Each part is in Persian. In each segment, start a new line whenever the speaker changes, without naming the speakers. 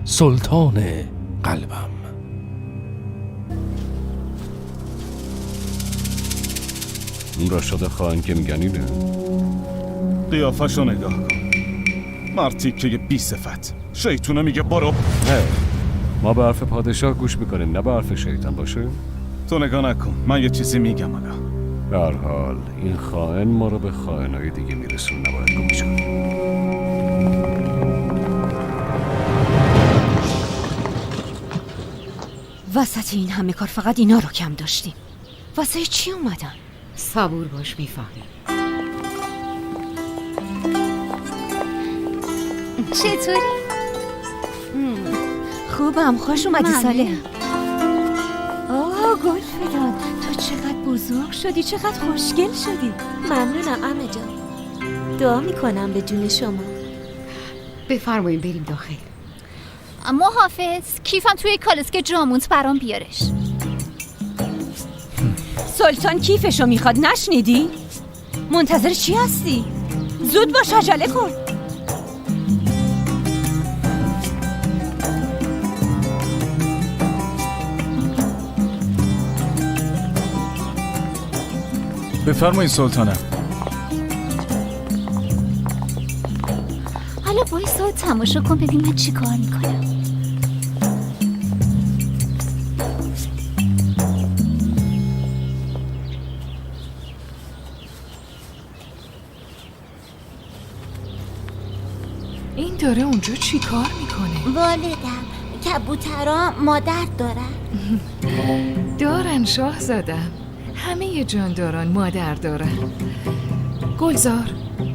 سلطان قلبم.
اون راشد خواهن که میگن اینه.
قیافشو نگاه کن، مرتی که یه بی صفت شیطونه میگه برو.
نه، ما به حرف پادشاه گوش میکنیم، نه به حرف شیطان. باشه؟
تو نگاه نکن، من یه چیزی میگم حالا.
به هر حال این خائن ما رو به خائنای دیگه میرسون، نباید گمش کنیم.
وسط این همه کار فقط اینا رو کم داشتیم. واسه چی اومدن؟
صبور باش، میفهمی.
چطوری؟ خوبم، خوش اومدی ساله. آه گلفدان، تو چقدر بزرگ شدی، چقدر خوشگل شدی.
ممنونم عمه جان، دعا میکنم به جون شما.
بفرمایید بریم داخل.
محافظ، کیفم توی کالسکه جامونت برام بیارش.
سلطان کیفشو میخواد، نشنیدی؟ منتظر چی هستی؟ زود باش، عجله کن.
بفرمایید سلطانم.
حالا وایسا تماشا کن ببین من چی کار میکنم.
این داره اونجا چی کار میکنه؟
والدم، کبوترها مادر دارن.
دارن شاهزادم، همه جانداران مادر دارن. گلزار،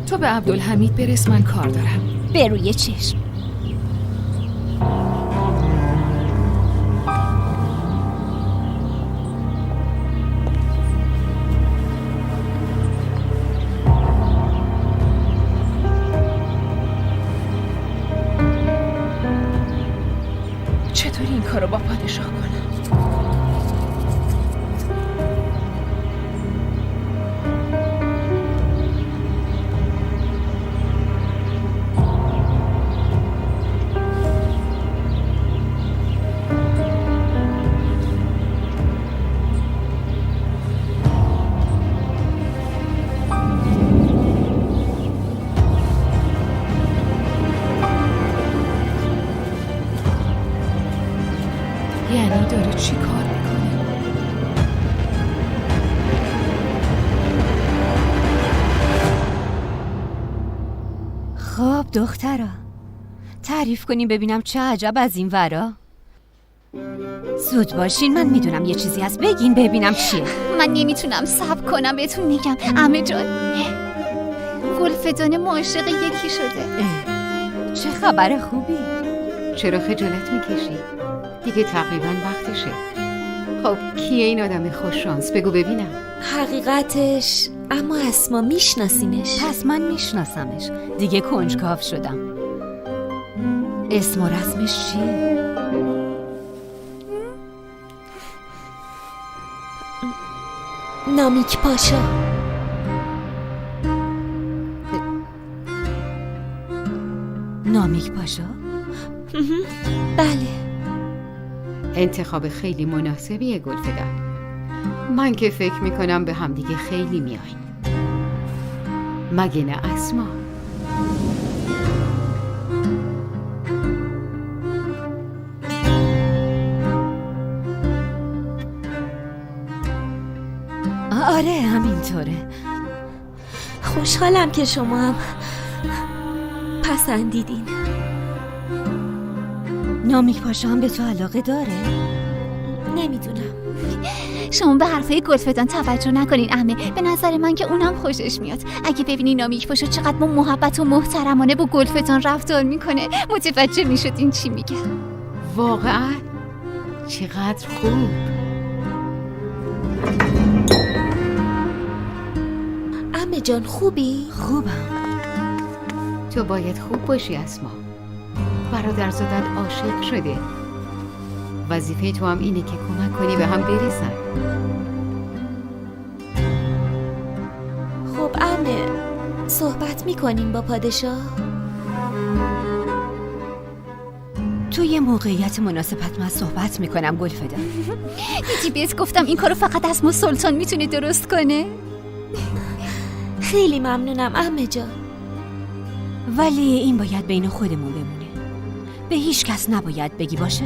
تو به عبدالحمید برس، من کار دارم.
به روی چشم.
چطوری این کارو با پادشاه کنم؟ یعنی داره چی کار میکنه؟
خب دخترا، تعریف کنیم ببینم چه عجب از این ورا. زود باشین، من میدونم یه چیزی هست، بگین ببینم چیه.
من نمیتونم صبر کنم بهتون میگم. عمه جان، گلفدان معاشق یکی شده.
چه خبر خوبی.
چرا خجالت میکشی؟ دیگه تقریبا وقتشه. خب کیه این آدم خوش شانس؟ بگو ببینم.
حقیقتش اما اسما میشناسینش.
پس من میشناسمش، دیگه کنجکاو شدم. اسم و رسمش چیه؟
نامیک پاشا.
نامیک پاشا؟
بله.
انتخاب خیلی مناسبیه گلفدان. من که فکر میکنم به هم دیگه خیلی میاییم. مگه نه اسما؟
آره همینطوره.
خوشحالم که شما هم پسندیدین.
نامیک پاشا هم به تو علاقه داره؟
نمیدونم.
شما به حرفای گلفدان توجه نکنین عمه. به نظر من که اونم خوشش میاد. اگه ببینی نامیک پاشا چقدر با محبت و محترمانه با گلفدان رفتار میکنه، متوجه میشدین چی میگه.
واقعا چقدر خوب.
عمه جان خوبی؟
خوبم.
تو باید خوب باشی اسما. برادرزادت عاشق شده. وظیفه تو هم اینه که کمک کنی به هم برسن.
خب عمه، صحبت میکنیم با پادشاه؟
تو یه موقعیت مناسبت من صحبت میکنم گلفدا.
دیدی بهت گفتم این کارو فقط اسم سلطان میتونه درست کنه.
خیلی ممنونم عمه جان.
ولی این باید بین خودمون بمونه. به هیچ کس نباید بگی باشه؟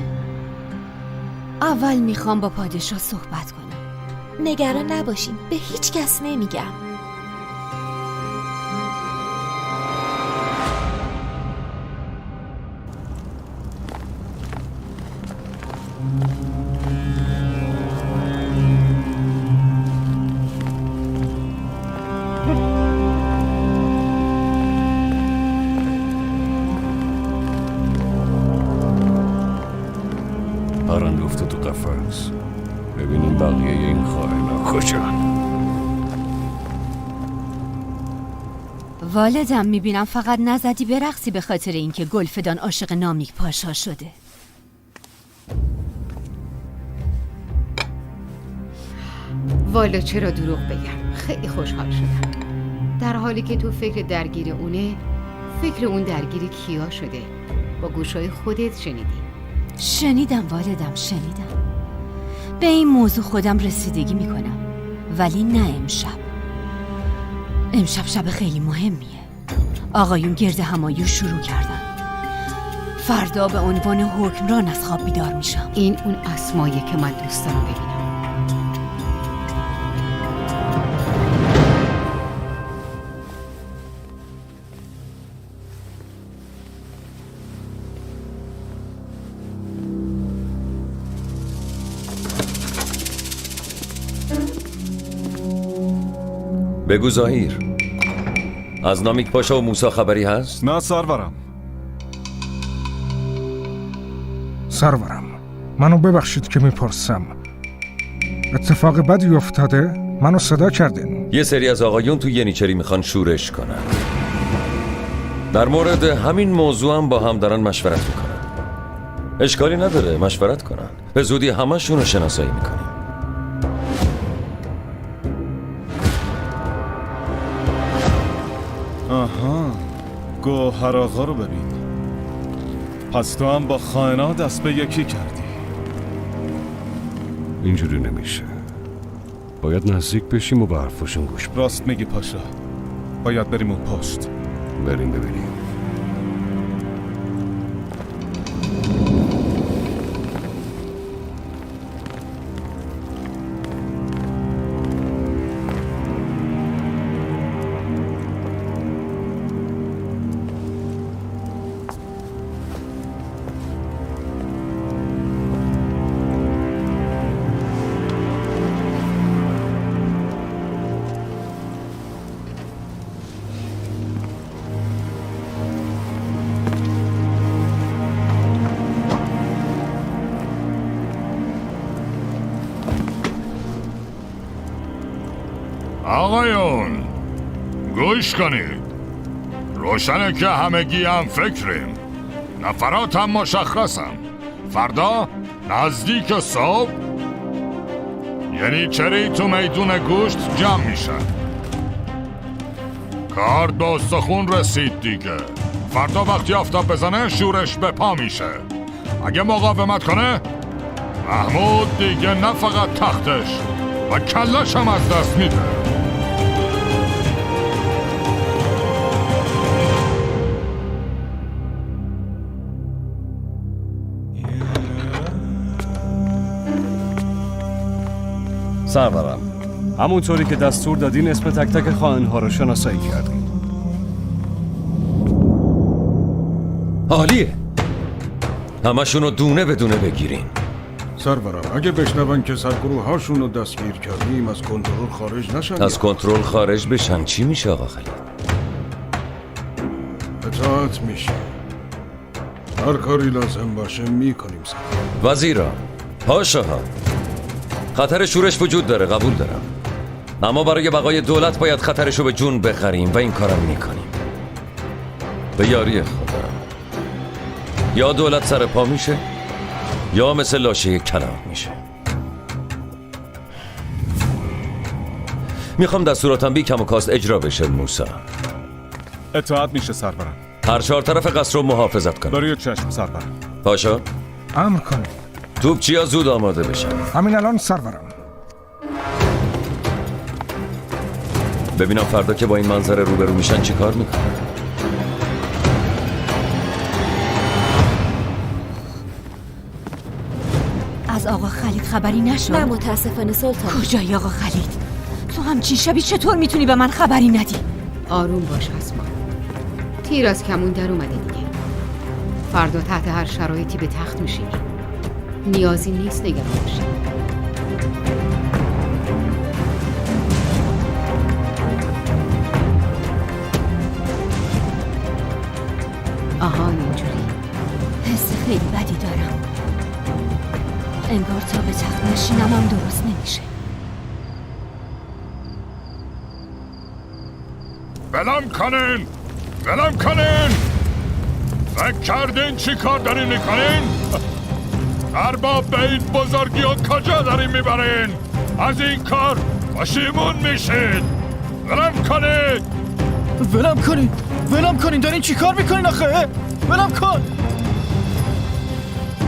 اول میخوام با پادشاه صحبت کنم.
نگران نباشین، به هیچ کس نمیگم.
پرنده افته تو قفس. ببینیم بقیه این خائنا کجان.
والدم میبینم فقط نزدی برقصی به خاطر اینکه گلفدان عاشق نامیک پاشا شده.
والا چرا دروغ بگم، خیلی خوشحال شدم. در حالی که تو فکر درگیر اونه، فکر اون درگیر کیا شده. با گوشای خودت شنیدی.
شنیدم والدم، شنیدم. به این موضوع خودم رسیدگی میکنم، ولی نه امشب. امشب شب خیلی مهمیه. آقایون گرد همایی شروع کردن. فردا به عنوان حکمران از خواب بیدار میشم.
این اون اسمایی که من دوست دارم ببینم.
بگو زهیر، از نامیک پاشا و موسی خبری هست؟
نه سرورم.
سرورم، منو ببخشید که میپرسم. اتفاق بدی افتاده؟ منو صدا کردین.
یه سری از آقایون تو ینیچری میخوان شورش کنن. در مورد همین موضوع هم با هم دارن مشورت میکنن. اشکالی نداره مشورت کنن. به زودی همشون رو شناسایی میکنیم.
آها، گوهر آقا رو ببین. پس تو هم با خائنا دست به یکی کردی.
اینجوری نمیشه. باید نزدیک بشیم و به حرفاشون گوش بدیم.
راست میگی پاشا، باید بریم اون پشت.
بریم ببینیم.
آقایون گوش کنید. روشنه که همگی هم فکریم. نفرات هم مشخصم. فردا نزدیک صبح ینیچری تو میدون گوشت جمع میشه. کار به استخون رسید دیگه. فردا وقتی آفتاب بزنه شورش به پا میشه. اگه مقاومت کنه محمود دیگه نه فقط تختش و کلش هم از دست میده.
سرورم، همونطوری که دستور دادین اسم تک تک خائن‌ها رو شناسایی کردیم.
عالیه. همشون رو دونه به دونه بگیرین.
سرورم، اگه بشنون که سرگروه هاشون رو دستگیر کردیم از کنترل خارج نشن.
از کنترل خارج بشن چی میشه آقا خلیل؟
اطاعت میشه. هر کاری لازم باشه میکنیم سرورم.
وزیرا، پاشاها، خطر شورش وجود داره، قبول دارم. اما برای بقای دولت باید خطرشو به جون بخریم و این کارم میکنیم. به یاری خدا. یا دولت سر پا میشه یا مثل لاشه کلاغ میشه. میخوام دستوراتم بی کم و کاست اجرا بشه موسی.
اطاعت میشه سرورم.
هر 4 طرف قصر رو محافظت کن.
برای چشم سرورم.
پاشا
امر کنید.
توپچیا زود آماده بشن.
همین الان سرورم.
ببینم فردا که با این منظره روبرو میشن چی کار میکنن.
از آقا خالد خبری نشد؟
نه متاسفانه سلطان.
کجایی آقا خالد؟ تو همچین شبی چطور میتونی به من خبری ندی؟
آروم باش اسما. تیر از کمون در اومده دیگه. فردا تحت هر شرایطی به تخت میشینی. نیازی نیست نگران باشی. آها اینجوری.
حس خیلی بدی دارم. انگار تا به تخت نشینم هم درست نمیشه.
ولم کنین! ولم کنین! فکر کردین چی کار دارین میکنین؟ ارباب به این بزرگی و کجا دارین میبرین؟ از این کار پشیمون میشید. ولم کنید!
ولم کنین دارین چی کار میکنین آخه؟ ولم کن.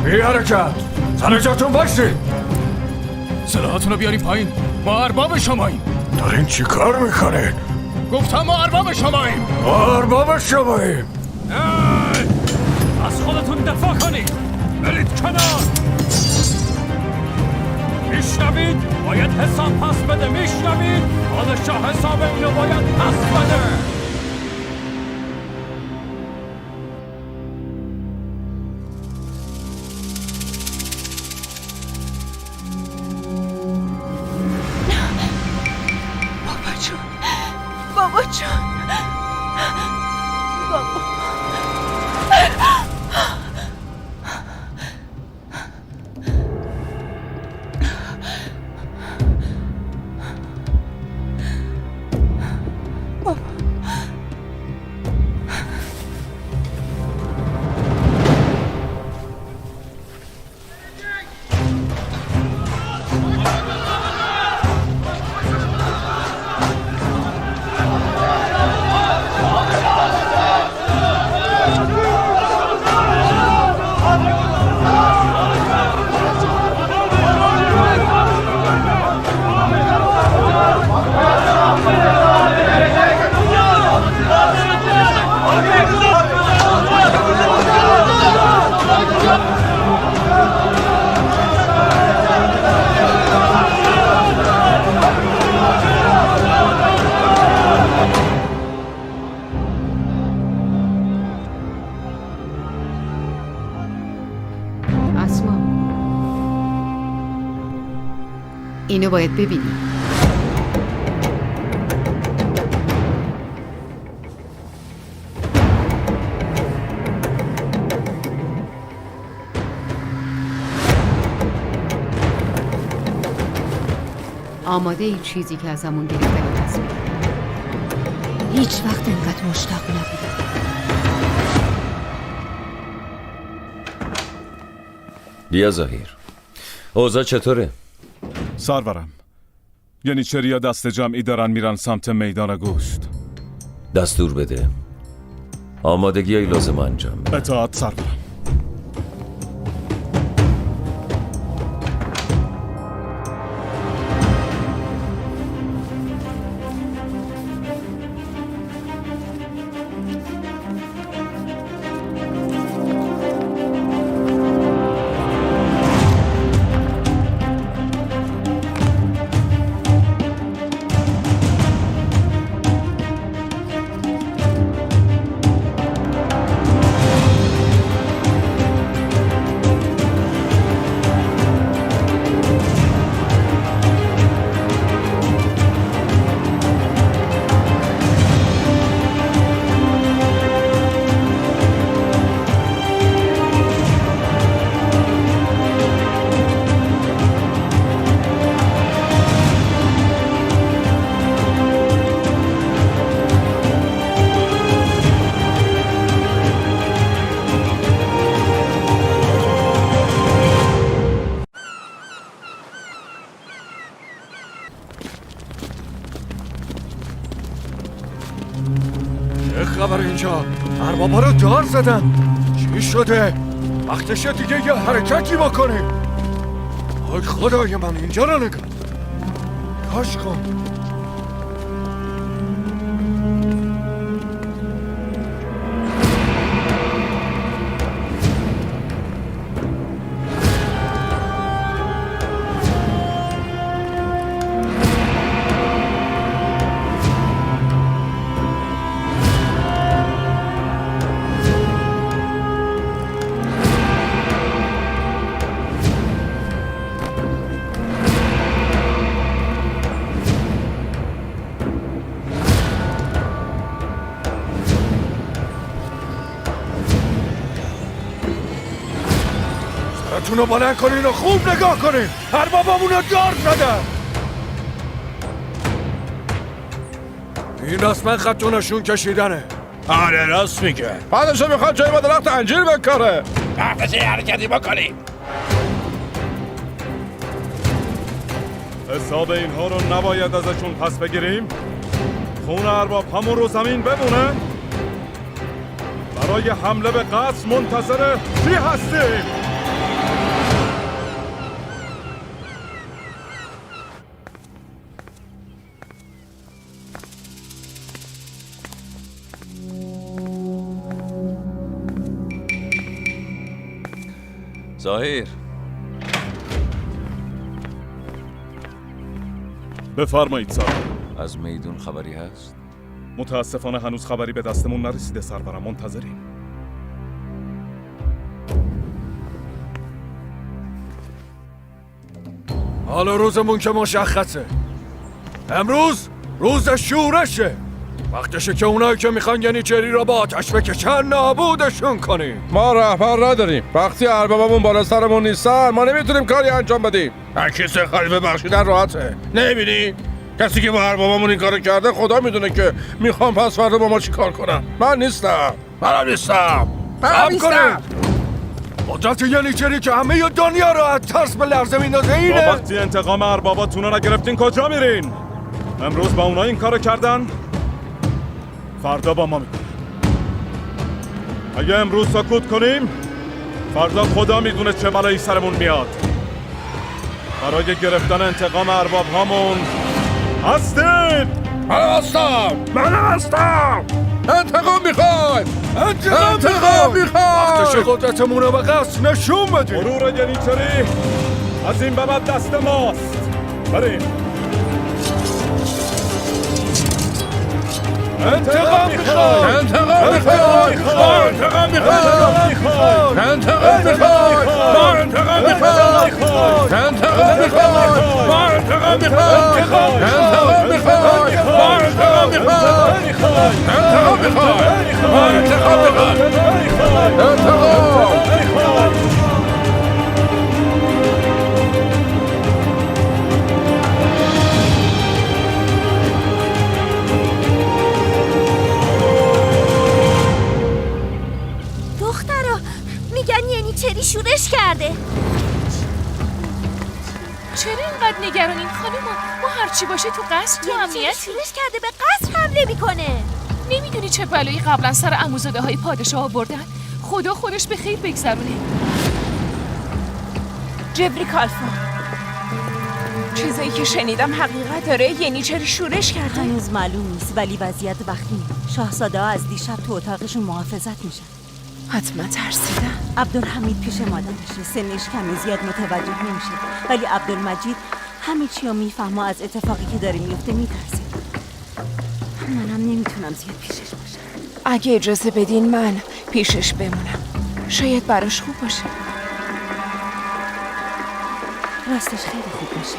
بی حرکت. سر جاتون باشید.
سلاحاتون رو بیارین پایین. ما ارباب شماییم.
دارین چی کار میکنید؟
گفتم ما ارباب شماییم.
ارباب شماییم.
از خودتون دفاع کنید. برید کنار. میشنوید؟ باید حساب پس بده. میشنوید؟ پادشاه حساب اینو باید پس بده.
بابا جون. بابا.
اینو باید ببینی. آماده ای چیزی که ازمون گرفتنی هست؟
هیچ وقت انقدر مشتاق نبودم.
بیا ظهیر. اوضاع چطوره؟
سرورم. یعنی چریا دست جمعی دارن میرن سمت میدان گوشت.
دستور بده. آمادگی لازم انجام بده.
اطاعت سرورم.
چه خبر اینجا؟
اربابا رو دار زدن. چی شده؟ وقتشه دیگه یه حرکتی بکنیم. آی خدای من، اینجا رو نگاه. کاش کن. سرتونو بلند کنین و خوب نگاه کنین. اربابامونو دار زدن. این رسما خط و نشون کشیدنه.
آره راست میگه. بعدشو میخواد جای ما درخت انجیر بکاره. وقتش یه حرکتی بکنی.
حساب اینها رو نباید ازشون پس بگیریم. خون ارباب همون رو زمین بمونه. برای حمله به قصر منتظر چی هستیم؟
ظاهر،
بفرمایید سر.
از میدون خبری هست؟
متاسفانه هنوز خبری به دستمون نرسیده سرورم، منتظریم.
حالا روزمون که مشخصه. امروز روز شورشه. وقتشه که اونایی که میخوان ینیچری را با آتش بکشن نابودشون کنیم.
ما رهبر نداریم. وقتی اربابمون بالا سرمون نیستن ما نمیتونیم کاری انجام بدیم. هر کسی خالی ببخشیدن راحته. نمیبینی؟ کسی که با اربابمون این کارو کرده خدا میدونه که میخوام پس فردا با ما چی کار کنم. من نیستم.
قدرت ینیچری که همه دنیا رو از ترس به لرزه میندازه اینه.
وقتی انتقام ارباباتون رو نگرفتین کجا میرین؟ امروز با اونا این کارو کردن، فردا با ما میکنن. اگه امروز سکوت کنیم فردا خدا میدونه چه بلایی سرمون میاد. برای گرفتن انتقام ارباب هامون هستید؟
من هستم. انتقام میخوایم.
وقتش قدرتمون رو به قصر نشون بدیم.
مرور ینیچری از این به بعد دست ماست. بریم.
انتقام میخوای.
انتقام میخوای. انتقام میخوای. انتقام میخوای. انتقام میخوای. انتقام میخوای. انتقام میخوای. انتقام میخوای. انتقام میخوای. انتقام میخوای. انتقام.
دخترا میگن ینیچری شورش کرده.
چرا اینقدر نگرانین خانوما؟ ما هرچی باشه تو قصر تو امنیت.
شورش کرده به قصر حمله میکنه.
نمیدونی چه بلایی قبلا سر عموزاده های پادشاه آوردن؟ خدا خودش به خیر بگذرونه.
جبری کالفون، چیزایی که شنیدم حقیقت داره؟ ینیچری شورش کرده؟
هنوز معلوم نیست ولی وضعیت وخیمه. شاهزاده ها از دیشب تو اتاقشون محافظت میشن.
حتما ترسیدم.
عبدالحمید پیش مادرشه، سنش کمی زیاد متوجه نمیشه ولی عبدالمجید همه چی رو میفهمه. از اتفاقی که داره میفته میترسه. منم نمیتونم زیاد پیشش باشم.
اگه اجازه بدین من پیشش بمونم، شاید براش خوب باشه.
راستش خیلی خوب میشه.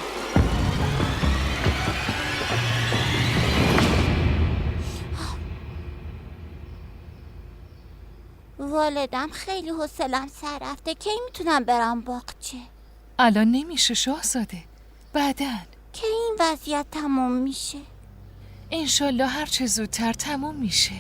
والدم خیلی حوصله‌ام سر رفته. کی میتونم برم باغچه؟
الان نمیشه شاهزاده. بعدن
کی این وضعیت تموم میشه؟
انشالله هر چه زودتر تموم میشه.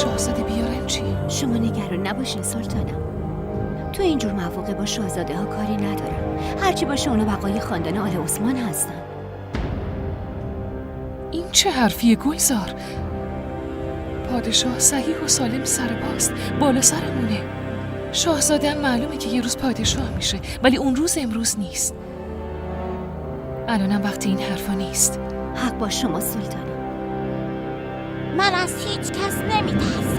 شاهزاده بیارم چی؟
شما نگران نباشین سلطانم. تو اینجور مواقع با شاهزاده ها کاری ندارم. هرچی باشه اونا بقای خاندان آل عثمان هستن.
این چه حرفیه گلزار؟ پادشاه صحیح و سالم سر پاست، بالا سرمونه. شاهزاده هم معلومه که یه روز پادشاه میشه، ولی اون روز امروز نیست. الانم وقت این حرفا نیست.
حق با شما سلطانم.
من از هیچ کس نمیترسم.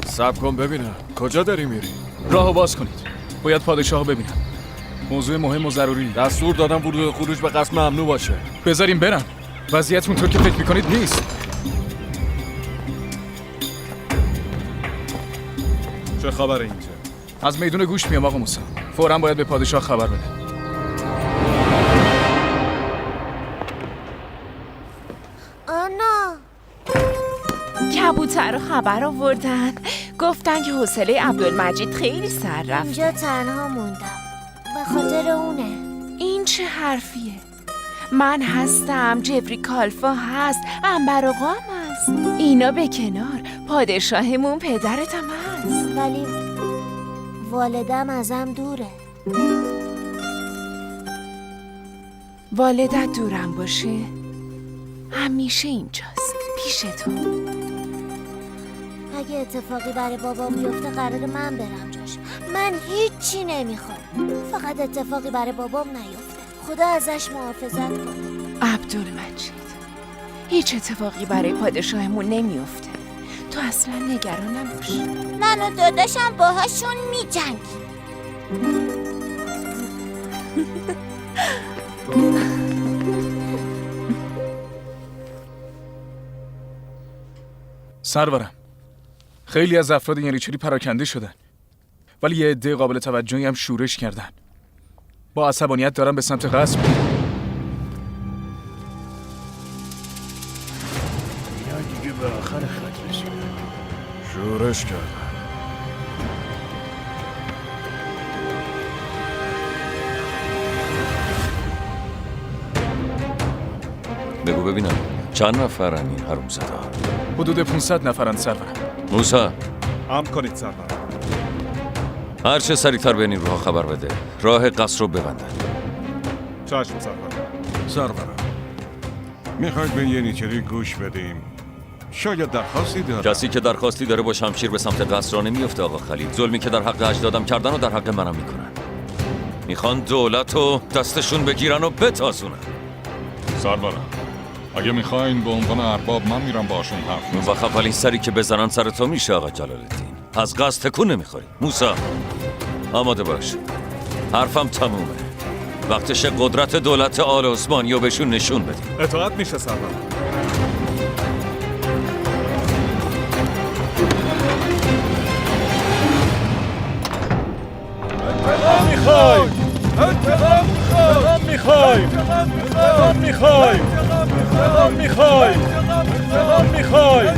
صبر کن ببینم کجا داری میری؟
راهو باز کنید. باید پادشاهو ببینم. موضوع مهم و ضروری.
دستور دادم ورود و خروج به قصر ممنوع باشه.
بذاریم برم. وضعیت اونطور که فکر میکنید نیست.
چه خبره اینجا؟
از میدون گوش میام آقا موسی. فوراً باید به پادشاه خبر بده.
آنا
کبوتر رو خبر آوردن، گفتن که حوصله عبدالمجید خیلی سر رفت.
اینجا تنها موندم، به خاطر اونه.
این چه حرفیه؟ من هستم، جبری کالفا هست، عنبر آقا هم هست. اینا به کنار، پادشاهمون پدرتم هست.
ولی والدم ازم دوره.
والدت دورم باشه؟ همیشه اینجاست، پیش تو.
اگه اتفاقی برای بابام بیفته قرار من برم جاش. من هیچی نمیخوام، فقط اتفاقی برای بابام نیفته. خدا ازش محافظت کنه.
عبدالمجید، هیچ اتفاقی برای پادشاهمون نمیفته. تو اصلا نگران نباش.
من و داداشم باهاشون میجنگیم.
سرورم، خیلی از افراد یعنیچری پراکنده شدن، ولی یه عده قابل توجهی هم شورش کردن. با عصبانیت دارن به سمت قصر میرن.
یا دیگه به آخر خط رسیدن. شورش کردن.
بگو ببینم چند نفرن این حرومزاده ها؟
حدود 500 نفرن سرورم.
موسی،
امر کنید سرور.
هر چه سریعتر به نیروها خبر بده. راه قصر رو ببندن.
چشم سرور.
سرورم، میخواید به یعنیچری گوش بدیم؟ شاید درخواستی داره.
کسی که درخواستی داره با شمشیر به سمت قصر را نمیفته آقا خلیل. ظلمی که در حق اجدادم کردن و در حق منم میکنن. میخوان دولت رو دستشون بگیرن و بتازونن.
سرورم، اگه میخواین به عنوان ارباب من میرم باشون حرف
اون وقت اولین سری که بزنن سر تو میشه آقا جلال الدین. از قصد تکون نمیخوری. موسی، آماده باش. حرفم تمومه. وقتش قدرت دولت آل عثمانی رو بهشون نشون بدیم.
اطاعت میشه سرور.
انتقام میخوایم! انتقام میخوایم! انتقام میخوایم! انتقام میخوایم! انتقام میخوایم!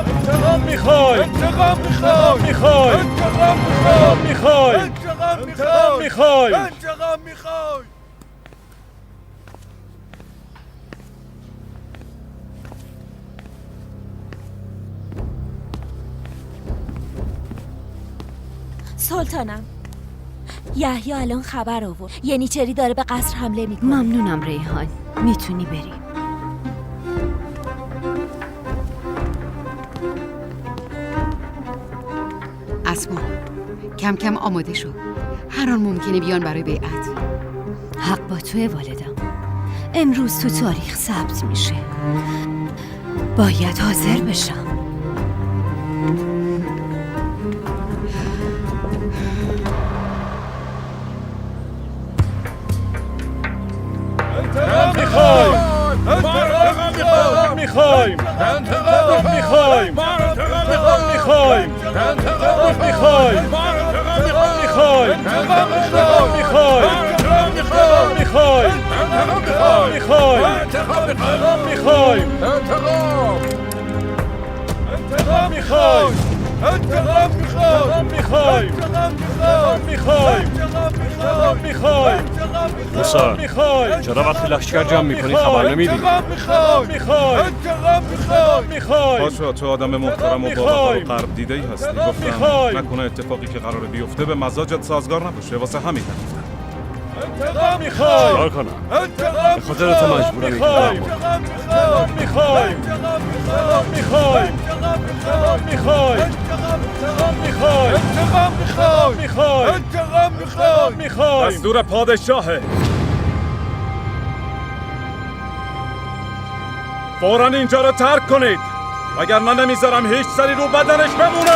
انتقام میخوایم! انتقام میخوایم! انتقام میخوایم! انتقام میخوایم! انتقام میخوایم!
سلطانم، یحیی الان خبر آورد یعنیچری داره به قصر حمله میکنه.
ممنونم ریحان، میتونی بری.
اسما، کم کم آماده شو. هر آن ممکنه بیان برای بیعت.
حق با توی والدم. امروز تو تاریخ ثبت میشه. باید حاضر بشم.
انتقام میخوایم! انتقام میخوایم! انتقام میخوایم! انتقام میخوایم! انتقام میخوایم! انتقام میخوایم! انتقام میخوایم! انتقام میخوایم! انتقام میخوایم! انتقام میخوایم! انتقام میخوایم! انتقام میخوایم! انتقام میخوایم.
موسی چرا وقتی لشکر جمع میکنی خبر نمیدی؟ پاشا تو آدم محترم و با وقار و غرب دیده ای هستی. گفتم نکنه اتفاقی که قراره بیفته به مزاجت سازگار نباشه، واسه همین گفتم.
چیکار کنم؟ به خاطر تو مجبورم
دستور پادشاهه. فوراً اینجا رو ترک کنید وگرنه نمیذارم هیچ سری رو بدنش بمونه.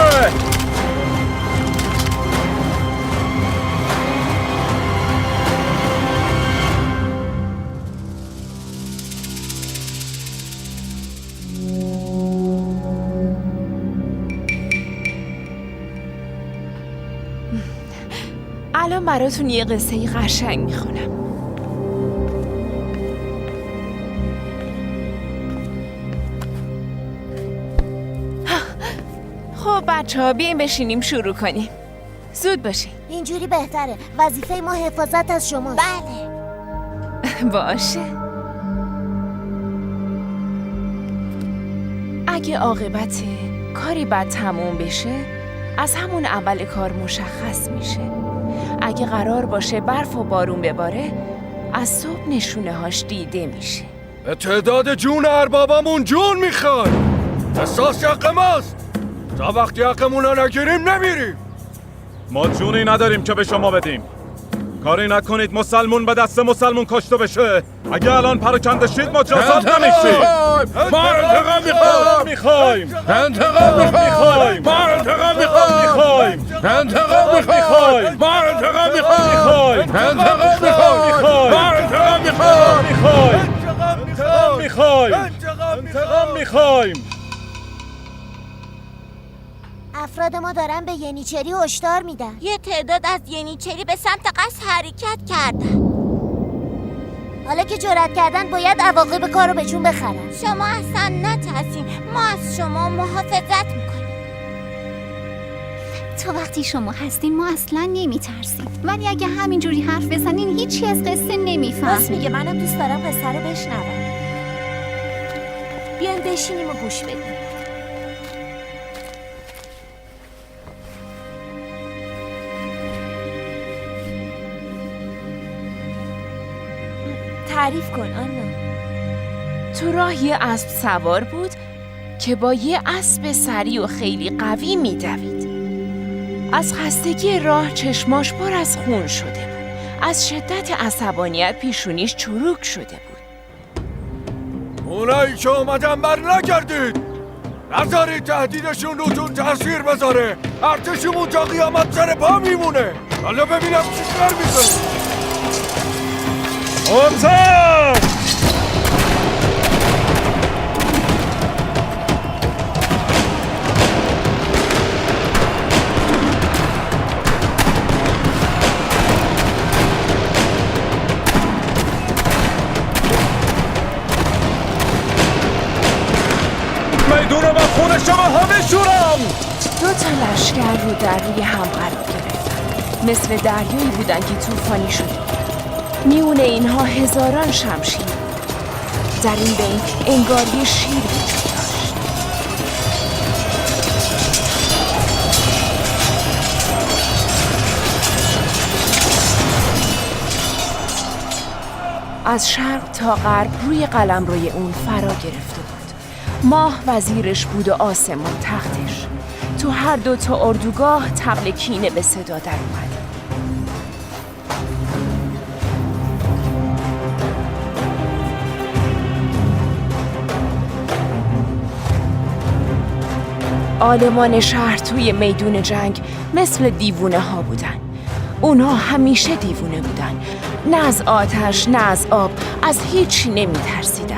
الان براتون یه قصه قشنگ میخونم. خب بچه ها بیاین بشینیم شروع کنیم. زود باشین.
اینجوری بهتره. وظیفه ما حفاظت از شماست. بله.
باشه. اگه عاقبت کاری بد تموم بشه از همون اول کار مشخص میشه. اگه قرار باشه برف و بارون بباره از صبح نشونه هاش دیده میشه.
به تعداد جون اربابمون جون میخواد. احساس حق ماست. تا وقتی حقمون رو نگیریم نمیریم.
ما جونی نداریم که به شما بدیم. کاری نکنید مسلمون به دست مسلمون کشته بشه. اگه الان پراکنده شید مجازات نمیشیم.
ما انتقام میخوایم. انتقام میخوایم. ما انتقام میخوایم. انتقام میخوایم. ما انتقام میخوایم. انتقام میخوایم. ما انتقام
میخوایم.
افراد ما دارن به ینیچری هشدار میدن.
یه تعداد از ینیچری به سمت قصر حرکت کردن.
حالا که جرأت کردن باید عواقب کارو به جون بخرن.
شما اصلا نترسین، ما از شما محافظت میکنیم.
تا وقتی شما هستین ما اصلا نمیترسیم، ولی اگه همینجوری حرف بزنین هیچی از قصه نمیفهم.
راست میگه، منم دوست دارم قصه رو بشنوم. بیاین بشینیم و گوش بدیم. تعریف کن آنا.
تو راه یه اسب سوار بود که با یه اسب سریع و خیلی قوی میدوید. از خستگی راه چشماش پر از خون شده بود. از شدت عصبانیت پیشونیش چروک شده بود.
اونایی که اومدن بر نگردید. نذارید تهدیدشون روتون تاثیر بذاره. ارتشمون تا قیامت سر پا میمونه. حالا ببینم چی کار میکنی.
امتر! میدون رو با خون شما همه شورم!
2 تا لشکر رو در روی هم قرار گرفتن. مثل دریایی بودن که طوفانی شده. میونه اینها هزاران شمشیر. در این بین انگار یه شیر وجود داشت. از شرق تا غرب روی قلمروی اون فرا گرفته بود. ماه وزیرش بود و آسمان تختش. تو هر 2 تا اردوگاه طبل کینه به صدا در اومد. عالمان شهر توی میدون جنگ مثل دیوونه ها بودن. اونها همیشه دیوونه بودن. نه از آتش، نه از آب، از هیچی نمی ترسیدن.